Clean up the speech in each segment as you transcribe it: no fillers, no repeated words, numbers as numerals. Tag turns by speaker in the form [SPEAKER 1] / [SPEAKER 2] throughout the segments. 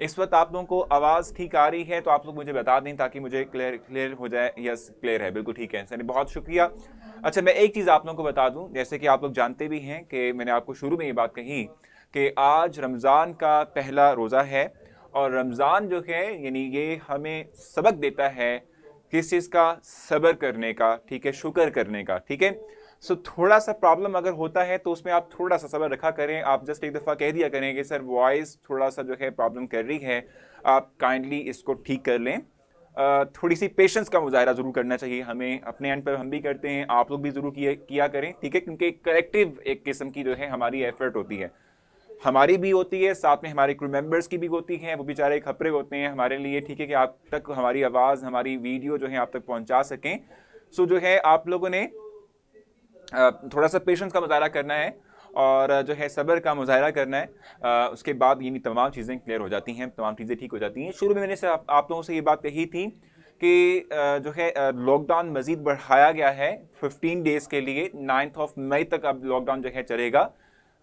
[SPEAKER 1] इस वक्त आप लोगों को आवाज़ ठीक आ रही है तो आप लोग मुझे बता दें ताकि मुझे क्लियर हो जाए। यस, क्लियर है, बिल्कुल ठीक है सर, बहुत शुक्रिया। अच्छा, मैं एक चीज़ आप लोगों को बता दूं, जैसे कि आप लोग जानते भी हैं कि मैंने आपको शुरू में ये बात कही कि आज रमज़ान का पहला रोज़ा है और रमज़ान जो है यानी ये हमें सबक देता है किस चीज़ का, सब्र करने का, ठीक है, शुक्र करने का, ठीक है। सो थोड़ा सा प्रॉब्लम अगर होता है तो उसमें आप थोड़ा सा सब्र रखा करें। आप जस्ट एक दफ़ा कह दिया करें कि सर वॉइस थोड़ा सा जो है प्रॉब्लम कर रही है, आप काइंडली इसको ठीक कर लें। थोड़ी सी पेशेंस का मुजाहरा ज़रूर करना चाहिए हमें, अपने एंड पर हम भी करते हैं, आप लोग भी ज़रूर किया करें, ठीक है, क्योंकि कलेक्टिव एक किस्म की जो है हमारी एफर्ट होती है, हमारी भी होती है, साथ में हमारे क्रू मेंबर्स की भी होती है, वो बेचारे खपरे होते हैं हमारे लिए, ठीक है, कि आप तक हमारी आवाज़, हमारी वीडियो जो है आप तक पहुंचा सकें। सो जो है आप लोगों ने थोड़ा सा पेशेंस का मुजाहरा करना है और जो है सब्र का मुजाहरा करना है। उसके बाद ये तमाम चीज़ें क्लियर हो जाती हैं, तमाम चीज़ें ठीक हो जाती हैं। शुरू में मैंने आप लोगों से ये बात कही थी कि जो है लॉकडाउन मज़ीद बढ़ाया गया है 15 डेज़ के लिए, 9 मई तक अब लॉकडाउन जो है चलेगा।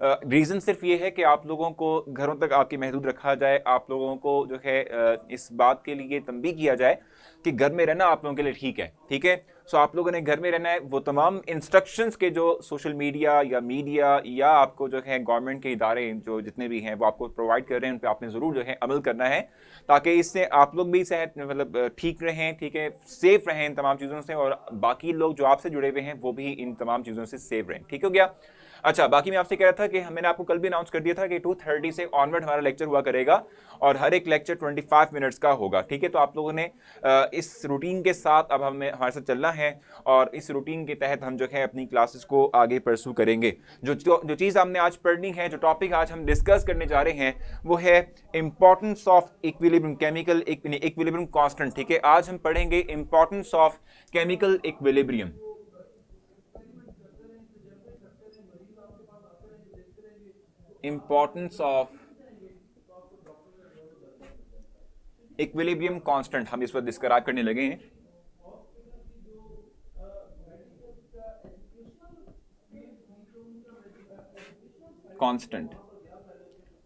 [SPEAKER 1] रीज़न सिर्फ ये है कि आप लोगों को घरों तक आपके महदूद रखा जाए, आप लोगों को जो है इस बात के लिए तंबीह किया जाए कि घर में रहना आप लोगों के लिए ठीक है, ठीक है। सो आप लोगों ने घर में रहना है, वो तमाम इंस्ट्रक्शंस के जो सोशल मीडिया या आपको जो है गवर्नमेंट के इदारे जो जितने भी हैं वो आपको प्रोवाइड कर रहे हैं, उन पर आपने ज़रूर जो है अमल करना है ताकि इससे आप लोग भी सेहत मतलब ठीक रहें, ठीक है, सेफ रहें इन तमाम चीज़ों से, और बाकी लोग जो आपसे जुड़े हुए हैं वो भी इन तमाम चीज़ों से सेफ रहें, ठीक हो गया। अच्छा, बाकी मैं आपसे कह रहा था कि मैंने आपको कल भी अनाउंस कर दिया था कि 2:30 से ऑनवर्ड हमारा लेक्चर हुआ करेगा और हर एक लेक्चर 25 मिनट्स का होगा, ठीक है। तो आप लोगों ने इस रूटीन के साथ अब हमारे साथ चलना है और इस रूटीन के तहत हम जो है अपनी क्लासेस को आगे परसू करेंगे। जो चीज़ हमने आज पढ़नी है, जो टॉपिक आज हम डिस्कस करने जा रहे हैं वो है importance of equilibrium, chemical equilibrium constant, ठीक है। आज हम पढ़ेंगे importance of chemical equilibrium. Importance of equilibrium constant हम इस वक्त डिस्क्राइब करने लगे हैं। कांस्टेंट,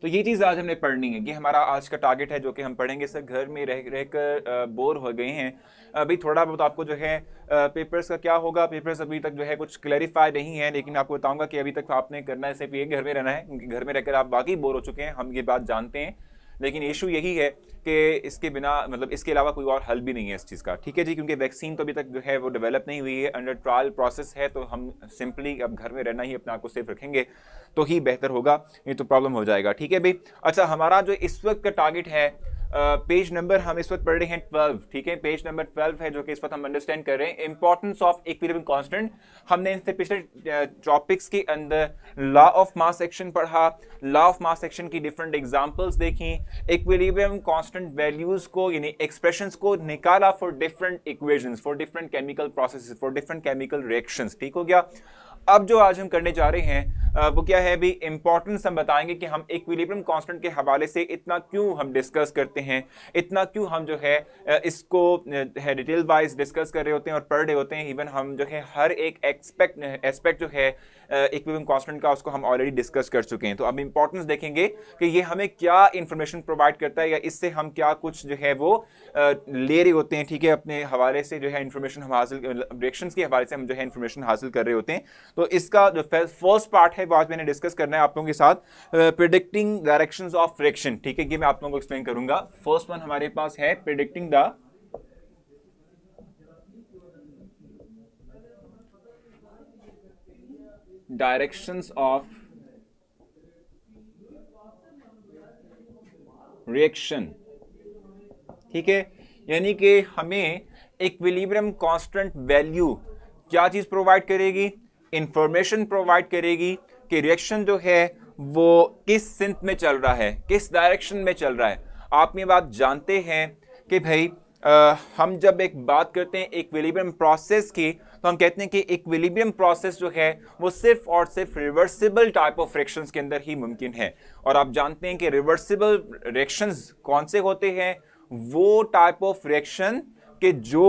[SPEAKER 1] तो ये चीज़ आज हमने पढ़नी है, ये हमारा आज का टारगेट है जो कि हम पढ़ेंगे। सर घर में रहकर बोर हो गए हैं, अभी थोड़ा बहुत आपको जो है पेपर्स का क्या होगा, पेपर्स अभी तक जो है कुछ क्लैरिफाई नहीं है, लेकिन आपको बताऊंगा कि अभी तक आपने करना है सिर्फ ये, घर में रहना है, क्योंकि घर में रहकर आप वाकई बोर हो चुके हैं, हम ये बात जानते हैं। लेकिन इशू यही है कि इसके बिना मतलब इसके अलावा कोई और हल भी नहीं है इस चीज़ का, ठीक है जी, क्योंकि वैक्सीन तो अभी तक जो है वो डेवलप नहीं हुई है, अंडर ट्रायल प्रोसेस है, तो हम सिंपली अब घर में रहना ही अपने आप को सेफ रखेंगे तो ही बेहतर होगा, ये तो प्रॉब्लम हो जाएगा, ठीक है भाई। अच्छा, हमारा जो इस वक्त का टारगेट है, पेज नंबर हम इस वक्त पढ़ रहे हैं 12, ठीक है, पेज नंबर 12 है जो कि इस वक्त हम अंडरस्टैंड कर रहे हैं इंपॉर्टेंस ऑफ इक्विलिब्रियम कांस्टेंट। हमने इनसे पिछले टॉपिक्स के अंदर लॉ ऑफ मास एक्शन पढ़ा, लॉ ऑफ मास एक्शन की डिफरेंट एग्जांपल्स देखी, इक्विलिब्रियम कांस्टेंट वैल्यूज को यानी एक्सप्रेशंस को निकाला for different equations, for different chemical processes, for different chemical reactions, ठीक हो गया। अब जो आज हम करने जा रहे हैं वो क्या है भी, इंपॉर्टेंस हम बताएंगे कि हम इक्विलिब्रियम कांस्टेंट के हवाले से इतना क्यों हम डिस्कस करते हैं, इतना क्यों हम जो है इसको है डिटेल वाइज डिस्कस कर रहे होते हैं और पढ़ रहे होते हैं। इवन हम जो है हर एक एस्पेक्ट जो है इक्विलिब्रियम कांस्टेंट का उसको हम ऑलरेडी डिस्कस कर चुके हैं। तो अब इंपॉर्टेंस देखेंगे कि ये हमें क्या इंफॉर्मेशन प्रोवाइड करता है या इससे हम क्या कुछ जो है वो ले रहे होते हैं, ठीक है, अपने हवाले से जो है इंफॉर्मेशन हम हासिल, रिएक्शंस के हवाले से हम जो है इंफॉर्मेशन हासिल कर रहे होते हैं। तो इसका जो फर्स्ट पार्ट है वो आज मैंने डिस्कस करना है आप लोगों के साथ, प्रेडिक्टिंग डायरेक्शंस ऑफ रिएक्शन, ठीक है, ये मैं आप लोगों को एक्सप्लेन करूंगा। फर्स्ट वन हमारे पास है predicting the directions of reaction, ठीक है, यानी कि हमें इक्विलिब्रियम कांस्टेंट वैल्यू क्या चीज प्रोवाइड करेगी, इंफॉर्मेशन प्रोवाइड करेगी कि रिएक्शन जो है वो किस सिंथ में चल रहा है, किस डायरेक्शन में चल रहा है। आप ये बात जानते हैं कि भाई हम जब एक बात करते हैं इक्विलिब्रियम प्रोसेस की तो हम कहते हैं कि इक्विलिब्रियम प्रोसेस जो है वो सिर्फ और सिर्फ रिवर्सिबल टाइप ऑफ रिएक्शंस के अंदर ही मुमकिन है। और आप जानते हैं कि रिवर्सिबल रिएक्शंस कौन से होते हैं, वो टाइप ऑफ रिएक्शन के जो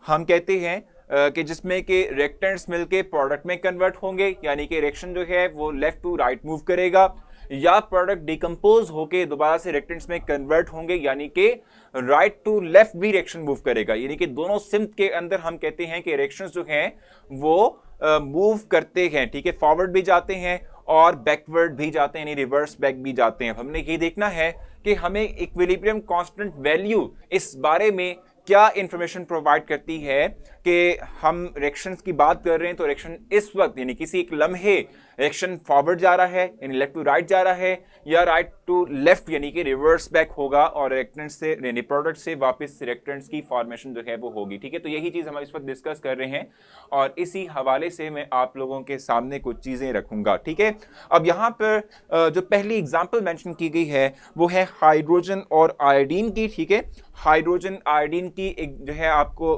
[SPEAKER 1] हम कहते हैं कि जिसमें कि रिएक्टेंट्स मिलके प्रोडक्ट में कन्वर्ट होंगे, यानी कि रिएक्शन जो है वो लेफ्ट टू राइट मूव करेगा, या प्रोडक्ट डिकम्पोज होके दोबारा से रिएक्टेंट्स में कन्वर्ट होंगे, यानी कि राइट टू लेफ्ट भी रिएक्शन मूव करेगा, यानी कि दोनों सिम्त के अंदर हम कहते हैं कि रिएक्शंस जो हैं वो मूव करते हैं, ठीक है, फॉरवर्ड भी जाते हैं और बैकवर्ड भी जाते हैं, यानी रिवर्स बैक भी जाते हैं। हमने ये देखना है कि हमें इक्विलिब्रियम कांस्टेंट वैल्यू इस बारे में क्या इंफॉर्मेशन प्रोवाइड करती है कि हम रिएक्शंस की बात कर रहे हैं तो रिएक्शन इस वक्त यानी किसी एक लम्हे रिएक्शन फॉरवर्ड जा रहा है यानी लेफ्ट टू राइट जा रहा है, या राइट टू लेफ्ट यानी कि रिवर्स बैक होगा और रिएक्टेंट से यानी प्रोडक्ट से वापस रिएक्टेंट्स की फॉर्मेशन जो है वो होगी, ठीक है। तो यही चीज हम इस वक्त डिस्कस कर रहे हैं और इसी हवाले से मैं आप लोगों के सामने कुछ चीजें रखूंगा, ठीक है। अब यहाँ पर जो पहली एग्जाम्पल मेंशन की गई है वो है हाइड्रोजन और आयोडीन की, ठीक है। हाइड्रोजन आयोडीन की एक जो है आपको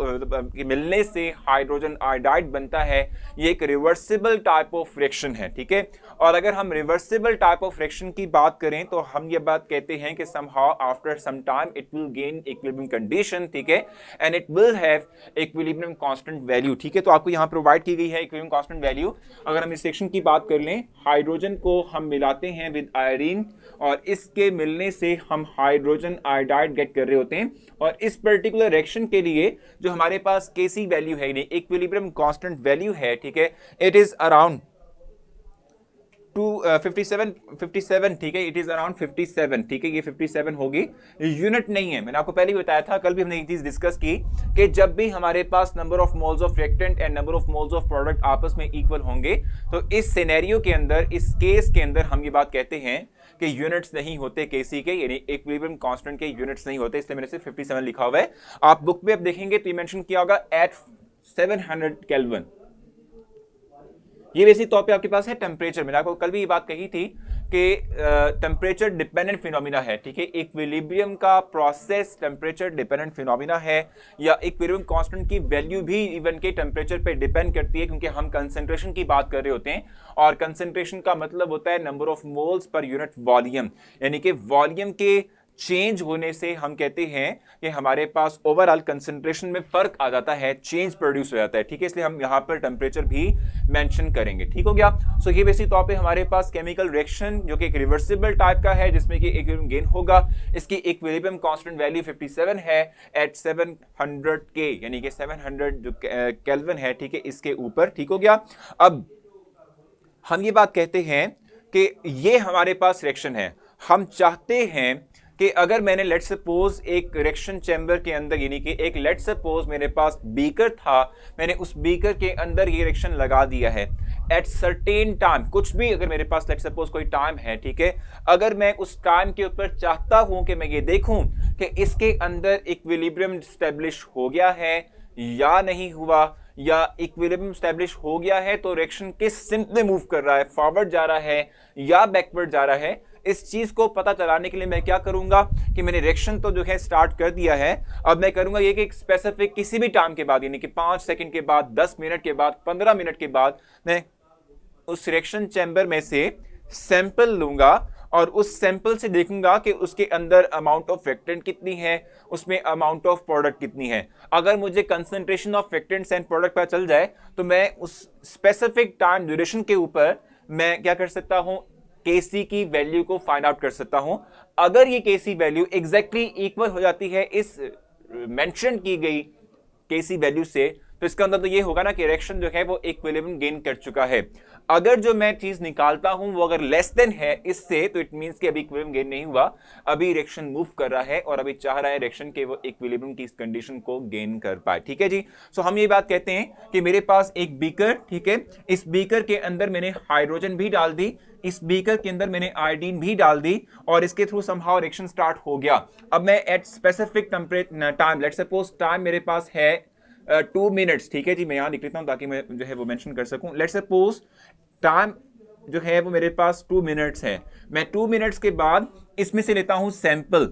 [SPEAKER 1] मिलने से हाइड्रोजन आयोडाइड बनता है, ये एक रिवर्सिबल टाइप ऑफ रिएक्शन है, ठीक है। और अगर हम रिवर्सिबल टाइप ऑफ रिएक्शन की बात करें तो हम ये बात कहते हैं कि somehow after some time it will gain equilibrium condition, ठीक है, and it will have equilibrium constant value, ठीक है। तो आपको यहाँ प्रोवाइड की गई है equilibrium constant value। अगर हम इस रिएक्शन की बात कर लें, हाइड्रोजन को हम मिलाते हैं विद आयोडीन और इसके मिलने से हम हाइड्रोजन आयोडाइड गेट कर रहे होते हैं, और इस पर्टिकुलर रिएक्शन के लिए जो हमारे पास केसी वैल्यू है यानी इक्विलिब्रियम कांस्टेंट वैल्यू है, ठीक है, इट इज अराउंड 57, ठीक है, इट इज अराउंड 57, ठीक है, ये 57 होगी, यूनिट नहीं है। मैंने आपको पहले ही बताया था, कल भी हमने एक चीज डिस्कस की कि जब भी हमारे पास number of moles of reactant and number of moles of product आपस में इक्वल होंगे तो इस सिनेरियो के अंदर, इस केस के अंदर हम ये बात कहते हैं कि यूनिट्स नहीं होते केसी के, यानी इक्विलिब्रियम कांस्टेंट के यूनिट्स नहीं होते, इसलिए मैंने सिर्फ 57 लिखा हुआ है। आप बुक में अब देखेंगे तो ये मेंशन किया होगा एट 700 केल्विन। ये बेसिक तौर पे आपके पास है टेम्परेचर। मैंने आपको कल भी ये बात कही थी कि टेम्परेचर डिपेंडेंट फिनोमिना है, ठीक है। इक्विलिब्रियम का प्रोसेस टेम्परेचर डिपेंडेंट फिनोमिना है, या इक्विलिब्रियम कांस्टेंट की वैल्यू भी इवन के टेम्परेचर पे डिपेंड करती है, क्योंकि हम कंसंट्रेशन की बात कर रहे होते हैं और कंसंट्रेशन का मतलब होता है number of moles per unit volume, यानी कि वॉल्यूम के चेंज होने से हम कहते हैं कि हमारे पास ओवरऑल कंसंट्रेशन में फर्क आ जाता है, चेंज प्रोड्यूस हो जाता है, ठीक है। इसलिए हम यहां पर टेम्परेचर भी मेंशन करेंगे, ठीक हो गया। सो ये बेसिक तौर पे हमारे पास केमिकल रिएक्शन जो कि एक रिवर्सिबल टाइप का है जिसमें कि इक्विलिब्रियम गेन होगा, इसकी इक्विलिब्रियम कांस्टेंट वैल्यू 57 है एट 700 के, यानी कि 700 जो केल्विन है, ठीक है, इसके ऊपर, ठीक हो गया। अब हम ये बात कहते हैं कि ये हमारे पास रिएक्शन है, हम चाहते हैं कि अगर मैंने लेट सपोज एक रिएक्शन चैम्बर के अंदर, यानी कि एक लेट सपोज मेरे पास बीकर था, मैंने उस बीकर के अंदर ये रिएक्शन लगा दिया है एट सर्टेन टाइम, कुछ भी अगर मेरे पास लेट सपोज कोई टाइम है, ठीक है, अगर मैं उस टाइम के ऊपर चाहता हूं कि मैं ये देखूं कि इसके अंदर इक्विलिब्रियम स्टैब्लिश हो गया है या नहीं हुआ, या इक्विलिब्रियम स्टैब्लिश हो गया है तो रिएक्शन किस सिम्त में मूव कर रहा है, फॉरवर्ड जा रहा है या बैकवर्ड जा रहा है, इस चीज को पता चलाने के लिए मैं क्या करूंगा कि मैंने रिएक्शन तो जो है स्टार्ट कर दिया है, अब मैं करूंगा ये कि एक स्पेसिफिक किसी भी टाइम के बाद, यानी कि 5 सेकंड के बाद, 10 मिनट के बाद, 15 मिनट के बाद मैं उस रिएक्शन चैम्बर में से सैंपल लूंगा और उस सैंपल से देखूंगा कि उसके अंदर अमाउंट ऑफ रिएक्टेंट कितनी है, उसमें अमाउंट ऑफ प्रोडक्ट कितनी है। अगर मुझे concentration of reactants and product पता चल जाए तो मैं उस स्पेसिफिक टाइम ड्यूरेशन के ऊपर मैं क्या कर सकता हूं, केसी की वैल्यू को फाइंड आउट कर सकता हूं। अगर ये केसी वैल्यू एग्जैक्टली इक्वल हो जाती है इस मेंशन की गई केसी वैल्यू से, तो इसका अंदर तो ये होगा ना कि रिएक्शन जो है वो इक्विलिब्रियम गेन कर चुका है। अगर जो मैं चीज निकालता हूं वो अगर लेस देन है इससे, तो इट मींस कि अभी इक्विलिब्रियम गेन नहीं हुआ, अभी रिएक्शन मूव कर रहा है और अभी चाह रहा है रिएक्शन के वो इक्विलिब्रियम की इस कंडीशन को गेन कर पाए, ठीक है जी। सो हम ये बात कहते हैं कि मेरे पास एक बीकर, ठीक है, इस बीकर के अंदर मैंने हाइड्रोजन भी डाल दी, इस बीकर के अंदर मैंने आयोडीन भी डाल दी और इसके थ्रू समहाउ रिएक्शन स्टार्ट हो गया। अब मैं at specific temperature time, let's suppose time मेरे पास है 2 मिनट्स, ठीक है जी, मैं यहां लिख लेता हूं ताकि मैं जो है वो मेंशन कर सकूं। लेट्स सपोज टाइम जो है वो मेरे पास 2 मिनट्स है, मैं 2 मिनट्स के बाद इसमें से लेता हूं सैंपल,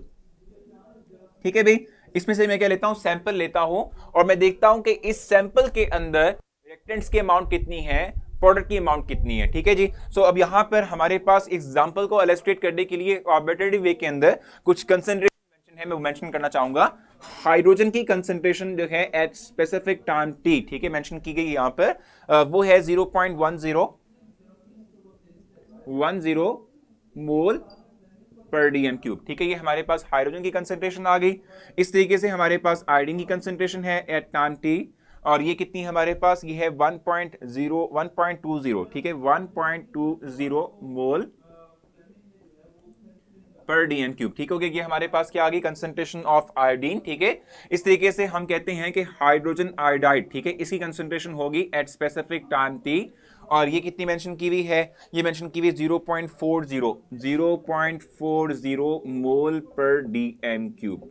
[SPEAKER 1] ठीक है भाई, इसमें से मैं क्या लेता हूं, सैंपल लेता हूं और मैं देखता हूं कि इस सैंपल के अंदर रिएक्टेंट्स की अमाउंट कितनी है, प्रोडक्ट की अमाउंट कितनी है, ठीक है जी। सो अब यहां पर हमारे पास एग्जांपल को इलस्ट्रेट करने के लिए आर्बिट्रेरी वे के अंदर कुछ कंसंट्रेशन मेंशन है, मैं मेंशन करना चाहूंगा। हाइड्रोजन की कंसंट्रेशन जो है एट स्पेसिफिक टाइम टी, ठीक है, मेंशन की गई यहां पर, वो है 0.10 मोल पर डीएम क्यूब। ठीक है, ये हमारे पास हाइड्रोजन की कंसेंट्रेशन आ गई। इस तरीके से हमारे पास आयोडीन की कंसेंट्रेशन है एट टाइम टी, और ये कितनी हमारे पास, ये है 1.20, ठीक है, 1.20 मोल पर डीएम क्यूब। ठीक हो गया, ये हमारे पास क्या आ गई, कंसंट्रेशन ऑफ आयोडीन। ठीक है, इस तरीके से हम कहते हैं कि हाइड्रोजन आयोडाइड, ठीक है, इसकी कंसंट्रेशन होगी एट स्पेसिफिक टाइम टी, और ये कितनी मेंशन की हुई है, ये मेंशन की हुई 0.40 मोल पर डीएम क्यूब।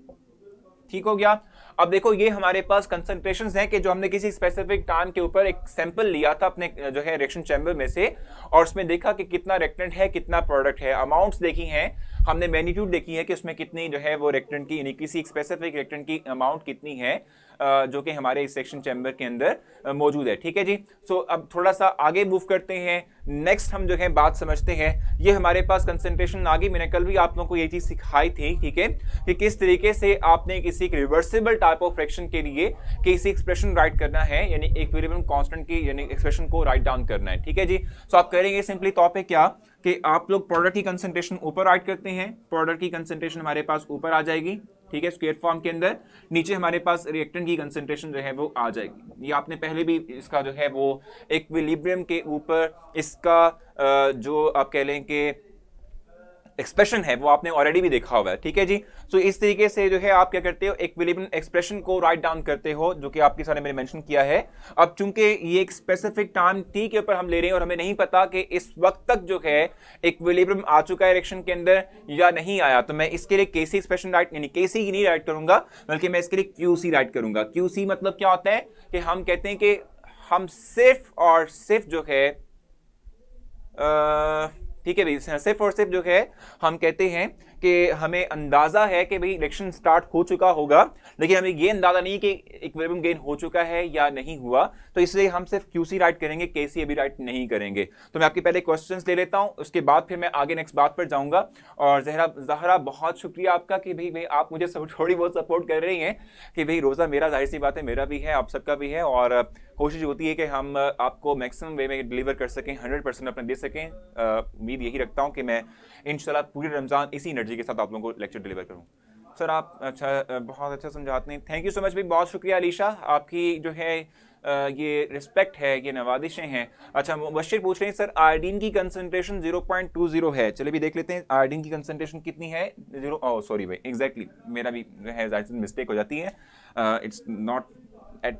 [SPEAKER 1] ठीक हो गया। अब देखो, ये हमारे पास कंसंट्रेशंस हैं कि जो हमने किसी स्पेसिफिक टाइम के ऊपर एक सैंपल लिया था अपने जो है रिएक्शन चैम्बर में से, और उसमें देखा कि कितना रिएक्टेंट है, कितना प्रोडक्ट है, अमाउंट्स देखी हैं हमने, मैग्नीट्यूड देखी है कि उसमें कितनी जो है वो रिएक्टेंट की, यानी किसी स्पेसिफिक रिएक्टेंट की अमाउंट कितनी है जो कि हमारे इस रिएक्शन चैम्बर के अंदर मौजूद है। ठीक है जी। सो अब थोड़ा सा आगे मूव करते हैं, नेक्स्ट हम जो है बात समझते हैं। ये हमारे पास कंसंट्रेशन आ गई, मैंने कल भी आप लोगों को ये चीज सिखाई थी, ठीक है, कि किस तरीके से आपने किसी रिवर्सिबल टाइप ऑफ फ्रैक्शन के लिए किसी एक्सप्रेशन राइट करना है, यानी इक्विलिब्रियम कांस्टेंट की यानी एक्सप्रेशन को राइट डाउन करना है। ठीक है जी। सो आप करेंगे सिंपली तौर पे क्या कि आप लोग प्रोडक्ट की कंसंट्रेशन ऊपर राइट करते हैं, प्रोडक्ट की कंसंट्रेशन हमारे पास ऊपर आ जाएगी, ठीक है, स्क्वायर फॉर्म के अंदर, नीचे हमारे पास रिएक्टेंट की कंसंट्रेशन जो है वो आ जाएगी। ये आपने पहले भी इसका जो है वो इक्विलिब्रियम के ऊपर इसका जो आप कह लें कि एक्सप्रेशन है वो आपने ऑलरेडी भी देखा हुआ है। ठीक है जी। सो इस तरीके से जो है आप क्या करते हो, इक्विलिब्रियम एक्सप्रेशन को राइट डाउन करते हो, जो कि आपके सामने मैंने मेंशन किया है। अब चूंकि ये एक स्पेसिफिक टाइम टी के ऊपर हम ले रहे हैं और हमें नहीं पता कि इस वक्त तक जो है इक्विलिब्रियम आ चुका है रिएक्शन के अंदर या नहीं आया, तो मैं इसके लिए केसी एक्सप्रेशन राइट, यानी केसी की नहीं राइट करूंगा, बल्कि मैं इसके लिए क्यूसी राइट करूंगा। क्यूसी मतलब क्या होता है कि हम कहते हैं कि हम सिर्फ और सिर्फ जो है ठीक है भाई, सिर्फ और सिर्फ जो है हम कहते हैं कि हमें अंदाजा है कि भाई रिएक्शन स्टार्ट हो चुका होगा, लेकिन हमें ये अंदाजा नहीं कि इक्विलिब्रियम गेन हो चुका है या नहीं हुआ, तो इसलिए हम सिर्फ क्यूसी राइट करेंगे, केसी अभी राइट नहीं करेंगे। तो मैं आपके पहले क्वेश्चंस ले लेता हूं, उसके बाद फिर मैं आगे नेक्स्ट बात पर जाऊंगा। और जहरा बहुत शुक्रिया आपका कि भाई आप मुझे थोड़ी बहुत सपोर्ट कर रही हैं कि भाई रोजा मेरा, जाहिर सी बात है मेरा भी है, आप सबका भी है, और कोशिश होती है कि हम आपको मैक्सिमम वे में डिलीवर कर सकें, 100% अपना दे सकें। उम्मीद यही रखता हूं कि मैं इंशाल्लाह पूरे रमजान इसी एनर्जी के साथ आप लोगों को लेक्चर डिलीवर करूं। सर आप अच्छा बहुत अच्छा समझाते हैं, थैंक यू सो मच भाई, बहुत शुक्रिया अलीशा, आपकी जो है ये रिस्पेक्ट है, ये नवादिशें हैं। अच्छा, मुबश्शिर पूछ रहे हैं सर आयोडीन की कंसंट्रेशन 0.20 है, चलिए भी देख लेते हैं आयोडीन की कंसंट्रेशन कितनी है। 0, ओह सॉरी भाई, एग्जैक्टली मेरा भी है, मिस्टेक हो जाती है, it's not at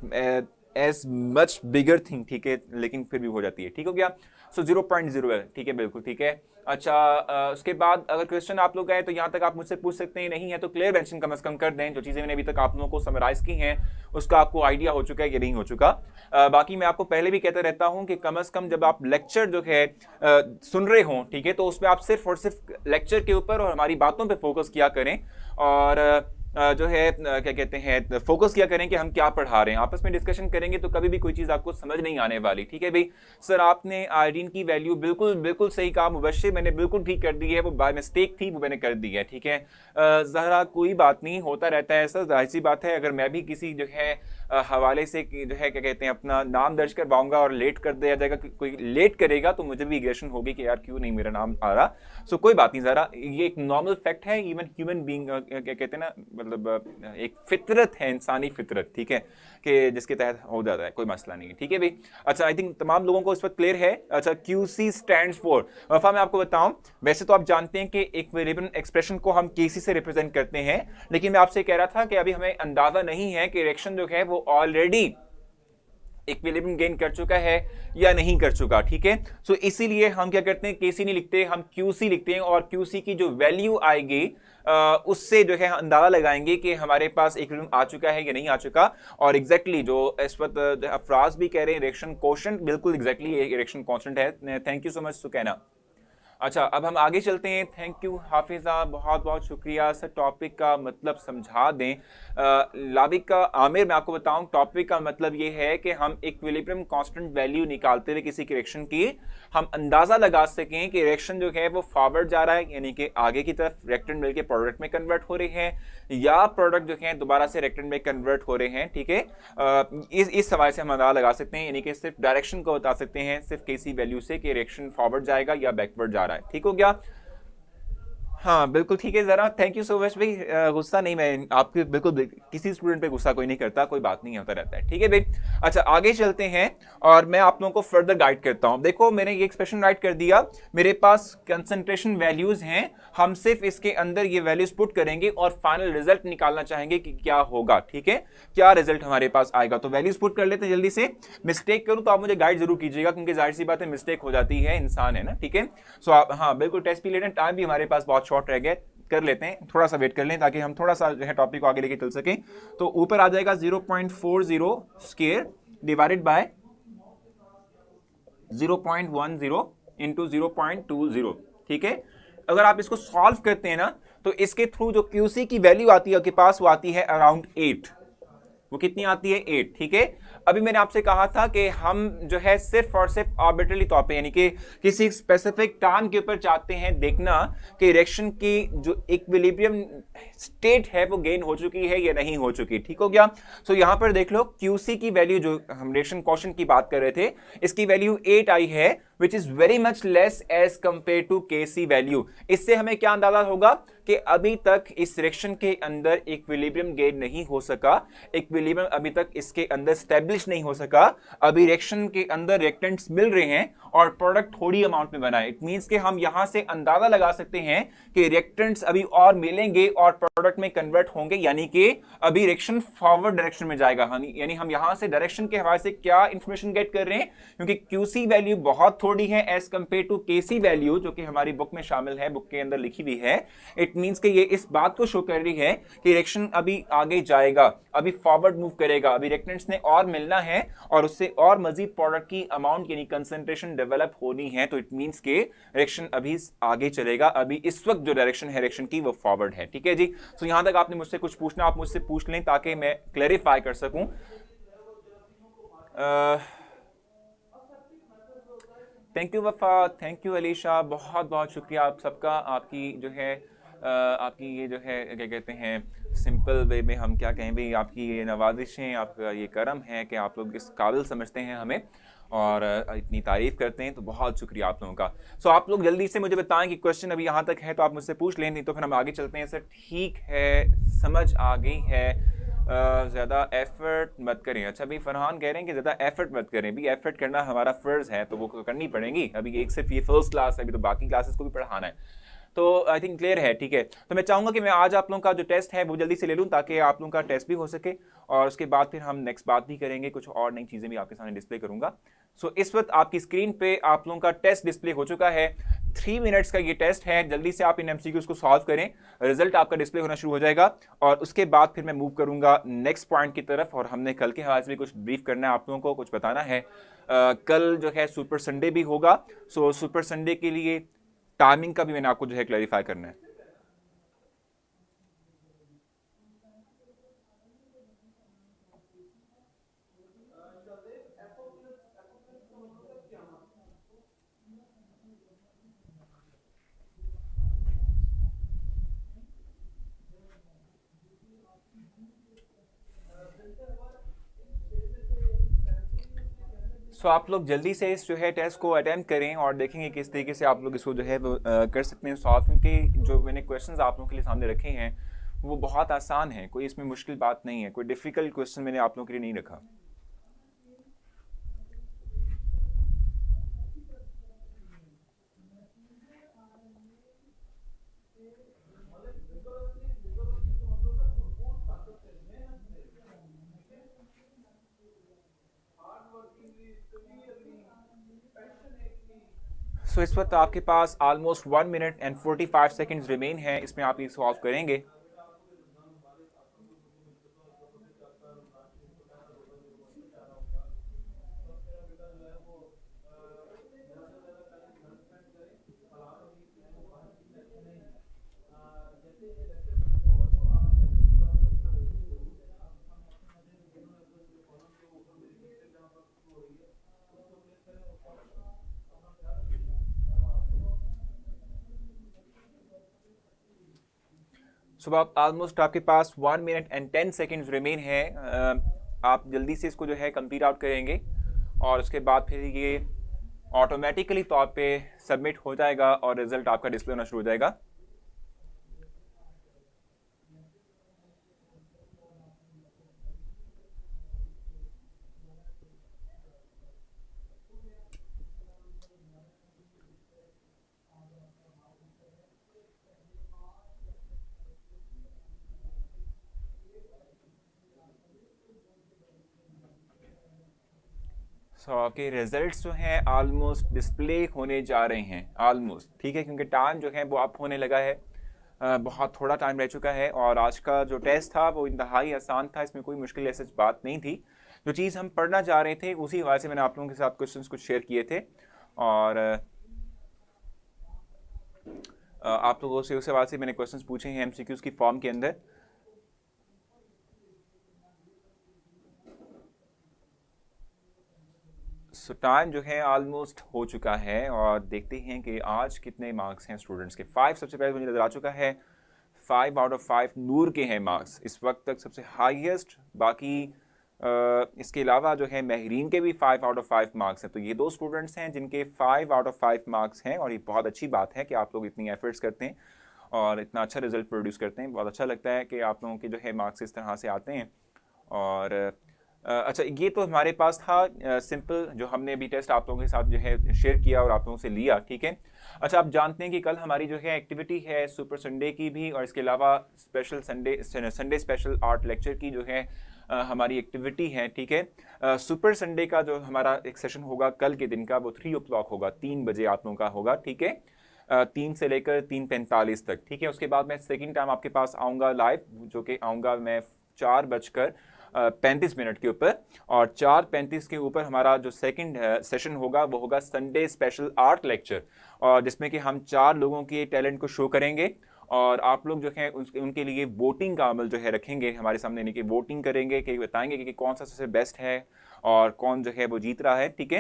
[SPEAKER 1] as much bigger thing, ठीक है, लेकिन फिर भी हो जाती है। ठीक हो गया। सो 0.0 है, ठीक है, बिल्कुल ठीक है। अच्छा, उसके बाद अगर क्वेश्चन आप लोग आए तो यहाँ तक आप मुझसे पूछ सकते हैं, नहीं है तो क्लियर मेंशन कम से कम कर दें, जो चीज़ें मैंने अभी तक आप लोगों को समराइज की हैं उसका आपको आइडिया हो चुका है कि नहीं हो चुका। बाकी मैं आपको पहले भी कहता रहता हूँ कि कम से कम जब आप लेक्चर जो है सुन रहे हों, ठीक है, तो उसमें आप सिर्फ और सिर्फ लेक्चर के ऊपर और हमारी बातों पर फोकस किया करें, और जो है क्या कहते हैं, फोकस किया करें कि हम क्या पढ़ा रहे हैं। आपस में डिस्कशन करेंगे तो कभी भी कोई चीज़ आपको समझ नहीं आने वाली। ठीक है भाई। सर आपने आयोडीन की वैल्यू बिल्कुल बिल्कुल सही कहा मुबश्शिर, मैंने बिल्कुल ठीक कर दी है, वो बाय मिस्टेक थी, वो मैंने कर दी है। ठीक है ज़हरा, कोई बात नहीं, होता रहता है ऐसा, जाहिर सी बात है, अगर मैं भी किसी जो है हवाले से जो है क्या कहते हैं अपना नाम दर्ज करवाऊंगा और लेट कर दिया जाएगा, कोई लेट करेगा तो मुझे भी इग्रेशन होगी कि यार क्यों नहीं मेरा नाम आ रहा। सो कोई बात नहीं ज़रा, ये एक नॉर्मल फैक्ट है, इवन ह्यूमन बीइंग क्या कहते हैं ना, मतलब एक फितरत है, इंसानी फितरत, ठीक है, कि जिसके तहत हो जाता है, कोई मसला नहीं है। ठीक है भाई। अच्छा, आई थिंक तमाम लोगों को इस वक्त क्लियर है। अच्छा, QC स्टैंड्स फॉर, वफा मैं आपको बताऊं, वैसे तो आप जानते हैं कि इक्विलिब्रियम एक्सप्रेशन को हम KC से रिप्रेजेंट करते हैं, लेकिन मैं आपसे कह रहा था कि अभी हमें अंदाजा नहीं है कि रिएक्शन जो है वो ऑलरेडी इक्विलिब्रियम गेन कर चुका है या नहीं कर चुका। ठीक है। सो इसीलिए हम क्या करते हैं, KC नहीं लिखते, हम QC लिखते हैं, और QC की जो वैल्यू आएगी उससे जो है अंदाजा लगाएंगे कि हमारे पास इक्विलिब्रियम आ चुका है या नहीं आ चुका। और एग्जैक्टली जो इस वक्त अफराज भी कह रहे हैं रिएक्शन कोशेंट, बिल्कुल एग्जैक्टली रिएक्शन कांस्टेंट है। Thank you so much Sukaina. अच्छा, अब हम आगे चलते हैं। थैंक यू हाफिज़ा, बहुत बहुत शुक्रिया सर, टॉपिक का मतलब समझा दें। लाबिक का आमिर, मैं आपको बताऊं टॉपिक का मतलब ये है कि हम इक्विलिब्रियम कांस्टेंट वैल्यू निकालते हुए किसी रिएक्शन की हम अंदाजा लगा सकें कि रिएक्शन जो है वो फॉरवर्ड जा रहा है, यानी कि आगे की तरफ रिएक्टेंट मिलकर प्रोडक्ट में कन्वर्ट हो रहे हैं, या प्रोडक्ट जो है दोबारा से रिएक्टेंट में कन्वर्ट हो रहे हैं। ठीक है, इस सवाल से हम अंदाजा लगा सकते हैं, यानी कि सिर्फ डायरेक्शन को बता सकते हैं सिर्फ KC वैल्यू से कि रिएक्शन फॉरवर्ड जाएगा या बैकवर्ड जा रहा है। ठीक हो गया। हाँ बिल्कुल ठीक है, जरा थैंक यू सो मच भाई। गुस्सा नहीं, मैं आपके बिल्कुल किसी स्टूडेंट पे गुस्सा कोई नहीं करता, कोई बात नहीं होता रहता है, ठीक है भाई। अच्छा आगे चलते हैं और मैं आप लोगों को फर्दर गाइड करता हूँ। देखो मैंने ये एक्सप्रेशन राइट कर दिया, मेरे पास कंसंट्रेशन वैल्यूज हैं, हम सिर्फ इसके अंदर ये वैल्यूज पुट करेंगे और फाइनल रिजल्ट निकालना चाहेंगे कि क्या होगा, ठीक है, क्या रिजल्ट हमारे पास आएगा। तो वैल्यूज पुट कर लेते हैं जल्दी से। मिस्टेक करूं तो आप मुझे गाइड जरूर कीजिएगा, क्योंकि जाहिर सी बात है मिस्टेक हो जाती है, इंसान है ना, ठीक है। सो आप हाँ बिल्कुल टेस्ट पीरियड एंड टाइम भी हमारे पास बहुत शॉर्ट रह गया, कर लेते हैं, थोड़ा सा वेट कर लें ताकि हम थोड़ा सा जो है टॉपिक को आगे लेके चल सकें। तो ऊपर आ जाएगा 0.40 स्क्वायर डिवाइडेड बाय 0.10 इंटू 0.20, ठीक है। अगर आप इसको सॉल्व करते हैं ना तो इसके थ्रू जो क्यूसी की वैल्यू आती है आपके पास वो आती है अराउंड 8। वो कितनी आती है 8, ठीक है। अभी मैंने आपसे कहा था कि हम जो है सिर्फ और सिर्फ आर्बिट्रली तौर पे यानी कि किसी स्पेसिफिक टाइम के ऊपर चाहते हैं देखना कि इरेक्शन की जो इक्विलिब्रियम स्टेट है वो गेन हो चुकी है या नहीं हो चुकी, ठीक हो गया। सो यहां पर देख लो क्यूसी की वैल्यू जो हम इरेक्शन क्वेश्चन की बात कर रहे थे, इसकी वैल्यू 8 आई है, which is very much less as compare to K C. Value हमें क्या अंदाजा होगा कि अभी तक इस इरेक्शन के अंदर इक्विलिब्रियम गेन नहीं हो सका, इक्विलिब्रियम अभी तक इसके अंदर स्टैब्लिश नहीं हो सका, अभी इरेक्शन के अंदर रिएक्टेंट्स मिल रहे हैं और प्रोडक्ट थोड़ी अमाउंट में बना है। इट मींस कि हम यहां से अंदाजा लगा सकते हैं कि रिएक्टेंट्स अभी और मिलेंगे और प्रोडक्ट में कन्वर्ट होंगे, यानी कि अभी रिएक्शन फॉरवर्ड डायरेक्शन में जाएगा। यानी हम यहां से डायरेक्शन के हवाले से क्या इंफॉर्मेशन गेट कर रहे हैं, क्योंकि क्यूसी वैल्यू बहुत थोड़ी है as compare to K C value कि हमारी बुक में शामिल है, बुक के अंदर लिखी हुई है। इट मींस कि ये इस बात को शो कर रही है कि रिएक्शन अभी आगे जाएगा, अभी फॉरवर्ड मूव करेगा, अभी रिएक्टेंट्स ने और मिलना है और उससे और मजीद प्रोडक्ट की अमाउंट यानी कंसंट्रेशन डेवलप होनी है। तो इट मींस के रिएक्शन अभी आगे चलेगा, अभी इस वक्त जो डायरेक्शन है रिएक्शन की वो फॉरवर्ड है, ठीक है जी। सो यहां तक आपने मुझसे कुछ पूछना आप मुझसे पूछ लें ताकि मैं क्लैरिफाई कर सकूं। थैंक यू वफा, थैंक यू अलीशा, बहुत बहुत शुक्रिया आप सबका। आपकी जो है आपकी ये जो है क्या कहते हैं सिंपल वे में हम क्या कहें भाई, आपकी ये नवाजिशें, आपका ये करम है कि आप लोग इस काबिल समझते हैं हमें और इतनी तारीफ करते हैं, तो बहुत शुक्रिया आप लोगों का। सो आप लोग जल्दी से मुझे बताएं कि क्वेश्चन अभी यहाँ तक है तो आप मुझसे पूछ लें, नहीं तो फिर हम आगे चलते हैं। सर ठीक है, समझ आ गई है, ज़्यादा एफर्ट मत करें। अच्छा भाई फरहान कह रहे हैं कि ज़्यादा एफर्ट मत करें, भी एफर्ट करना हमारा फ़र्ज़ है तो वो करनी पड़ेगी। अभी एक सिर्फ ये फर्स्ट क्लास है, अभी तो बाकी क्लासेस को भी पढ़ाना है, तो आई थिंक क्लियर है, ठीक है। तो मैं चाहूंगा कि मैं आज आप लोगों का जो टेस्ट है वो जल्दी से ले लूं ताकि आप लोगों का टेस्ट भी हो सके और उसके बाद फिर हम नेक्स्ट बात भी करेंगे, कुछ और नई चीज़ें भी आपके सामने डिस्प्ले करूंगा। सो इस वक्त आपकी स्क्रीन पे आप लोगों का टेस्ट डिस्प्ले हो चुका है। 3 मिनट्स का ये टेस्ट है, जल्दी से आप इन एमसीक्यूज को सॉल्व करें, रिजल्ट आपका डिस्प्ले होना शुरू हो जाएगा और उसके बाद फिर मैं मूव करूंगा नेक्स्ट पॉइंट की तरफ। और हमने कल के हवाले से भी कुछ ब्रीफ करना है, आप लोगों को कुछ बताना है। कल जो है सुपर संडे भी होगा, सो सुपर संडे के लिए टाइमिंग का भी मैंने आपको जो है क्लैरिफाई करना है। सो आप लोग जल्दी से इस जो है टेस्ट को अटेम्प्ट करें और देखेंगे किस तरीके से आप लोग इसको जो है वो कर सकते हैं सॉल्व, क्योंकि जो मैंने क्वेश्चंस आप लोगों के लिए सामने रखे हैं वो बहुत आसान है, कोई इसमें मुश्किल बात नहीं है, कोई डिफिकल्ट क्वेश्चन मैंने आप लोगों के लिए नहीं रखा। सो इस वक्त आपके पास almost 1 minute and 45 seconds remain है, इसमें आप ये सॉल्व करेंगे। सुबह ऑलमोस्ट आपके पास 1 मिनट एंड 10 सेकेंड्स रिमेन है, आप जल्दी से इसको जो है कंप्लीट आउट करेंगे और उसके बाद फिर ये ऑटोमेटिकली तौर पे सबमिट हो जाएगा और रिजल्ट आपका डिस्प्ले होना शुरू हो जाएगा। सो आपके रिजल्ट्स जो हैं ऑलमोस्ट डिस्प्ले होने जा रहे हैं, ऑलमोस्ट, ठीक है, क्योंकि टाइम जो है वो अप होने लगा है। बहुत थोड़ा टाइम रह चुका है और आज का जो टेस्ट था वो इंतहाई आसान था, इसमें कोई मुश्किल ऐसी बात नहीं थी। जो चीज़ हम पढ़ना चाह रहे थे उसी हवाले से मैंने आप लोगों के साथ क्वेश्चंस कुछ शेयर किए थे और आप लोगों से उस हवाले से मैंने क्वेश्चंस पूछे हैं एमसीक्यूज की फॉर्म के अंदर। सो टाइम जो है ऑलमोस्ट हो चुका है और देखते हैं कि आज कितने मार्क्स हैं स्टूडेंट्स के। 5 सबसे पहले मुझे नजर आ चुका है, 5 आउट ऑफ 5 नूर के हैं मार्क्स इस वक्त तक सबसे हाईएस्ट। बाकी इसके अलावा जो है महरीन के भी 5 आउट ऑफ 5 मार्क्स हैं। तो ये दो स्टूडेंट्स हैं जिनके 5 आउट ऑफ 5 मार्क्स हैं और ये बहुत अच्छी बात है कि आप लोग इतनी एफर्ट्स करते हैं और इतना अच्छा रिजल्ट प्रोड्यूस करते हैं। बहुत अच्छा लगता है कि आप लोगों के जो है मार्क्स इस तरह से आते हैं। और अच्छा, ये तो हमारे पास था सिंपल जो हमने अभी टेस्ट आप लोगों के साथ जो है शेयर किया और आप लोगों से लिया, ठीक है। अच्छा, आप जानते हैं कि कल हमारी जो है एक्टिविटी है सुपर संडे की भी और इसके अलावा special Sunday special art lecture की जो है हमारी एक्टिविटी है, ठीक है। सुपर संडे का जो हमारा एक सेशन होगा कल के दिन का वो 3 o'clock होगा, 3 बजे आप लोगों का होगा, ठीक है। 3 से लेकर 3:45 तक, ठीक है। उसके बाद मैं सेकेंड टाइम आपके पास आऊँगा लाइव, जो कि आऊँगा मैं 4:35 के ऊपर और 4:35 के ऊपर हमारा जो सेकंड सेशन होगा वो होगा संडे स्पेशल आर्ट लेक्चर और जिसमें कि हम 4 लोगों के टैलेंट को शो करेंगे और आप लोग जो है उनके लिए वोटिंग का अमल जो है रखेंगे हमारे सामने, यानी कि वोटिंग करेंगे कि बताएंगे कि कौन सा सबसे बेस्ट है और कौन जो है वो जीत रहा है, ठीक है।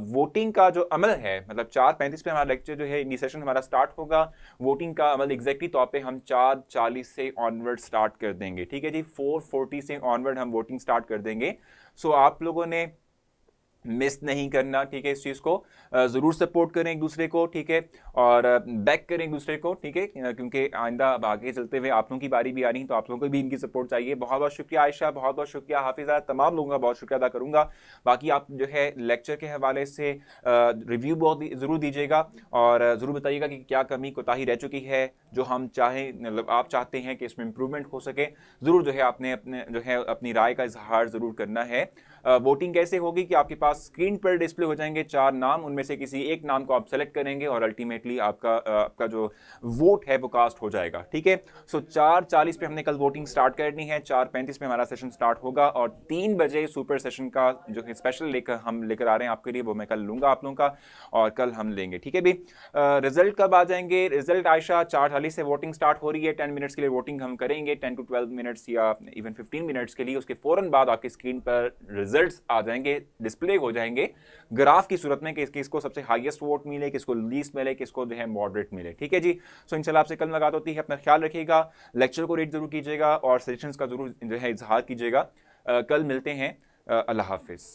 [SPEAKER 1] वोटिंग का जो अमल है, मतलब 4:35 पे हमारा लेक्चर जो है सेशन हमारा स्टार्ट होगा। वोटिंग का अमल एग्जैक्टली तौर पे हम 4:40 से ऑनवर्ड स्टार्ट कर देंगे, ठीक है जी। 4:40 से ऑनवर्ड हम वोटिंग स्टार्ट कर देंगे। सो आप लोगों ने मिस नहीं करना, ठीक है। इस चीज़ को ज़रूर सपोर्ट करें एक दूसरे को, ठीक है, और बैक करें एक दूसरे को, ठीक है, क्योंकि आइंदा अब आगे चलते हुए आप लोगों की बारी भी आ रही है तो आप लोगों को भी इनकी सपोर्ट चाहिए। बहुत बहुत शुक्रिया आयशा, बहुत बहुत शुक्रिया हाफिज़ा, तमाम लोगों का बहुत शुक्रिया अदा करूँगा। बाकी आप जो है लेक्चर के हवाले से रिव्यू बहुत ज़रूर दीजिएगा और ज़रूर बताइएगा कि क्या कमी कोताही रह चुकी है जो हम चाहें, मतलब आप चाहते हैं कि इसमें इम्प्रूवमेंट हो सके। ज़रूर जो है आपने अपने जो है अपनी राय का इजहार ज़रूर करना है। वोटिंग कैसे होगी कि आपके पास स्क्रीन पर डिस्प्ले हो जाएंगे 4 नाम, उनमें से किसी एक नाम को आप सेलेक्ट करेंगे और अल्टीमेटली आपका जो वोट है वो कास्ट हो जाएगा, ठीक है। सो 4:40 पे हमने कल वोटिंग स्टार्ट करनी है, 4:35 में हमारा सेशन स्टार्ट होगा और 3 बजे सुपर सेशन का जो है स्पेशल हम लेकर आ रहे हैं आपके लिए, वो मैं कल लूंगा आप लोगों का और कल हम लेंगे, ठीक है भी। रिजल्ट कब आ जाएंगे? रिजल्ट आयशा 4:40 से वोटिंग स्टार्ट हो रही है, 10 मिनट्स के लिए वोटिंग हम करेंगे, 10 to 12 मिनट्स या इवन 15 मिनट्स के लिए। उसके फौरन बाद आपकी स्क्रीन पर रिजल्ट्स आ जाएंगे, डिस्प्ले हो जाएंगे ग्राफ की सूरत में कि किसको सबसे हाईएस्ट वोट मिले, किसको लीस्ट मिले, किसको जो है मॉडरेट मिले, ठीक है जी। सो इंशाल्लाह आपसे कल मुलाकात होती है। अपना ख्याल रखिएगा, लेक्चर को रीड जरूर कीजिएगा और सजेशंस का जरूर जो है इजहार कीजिएगा। कल मिलते हैं। अल्लाह हाफिज।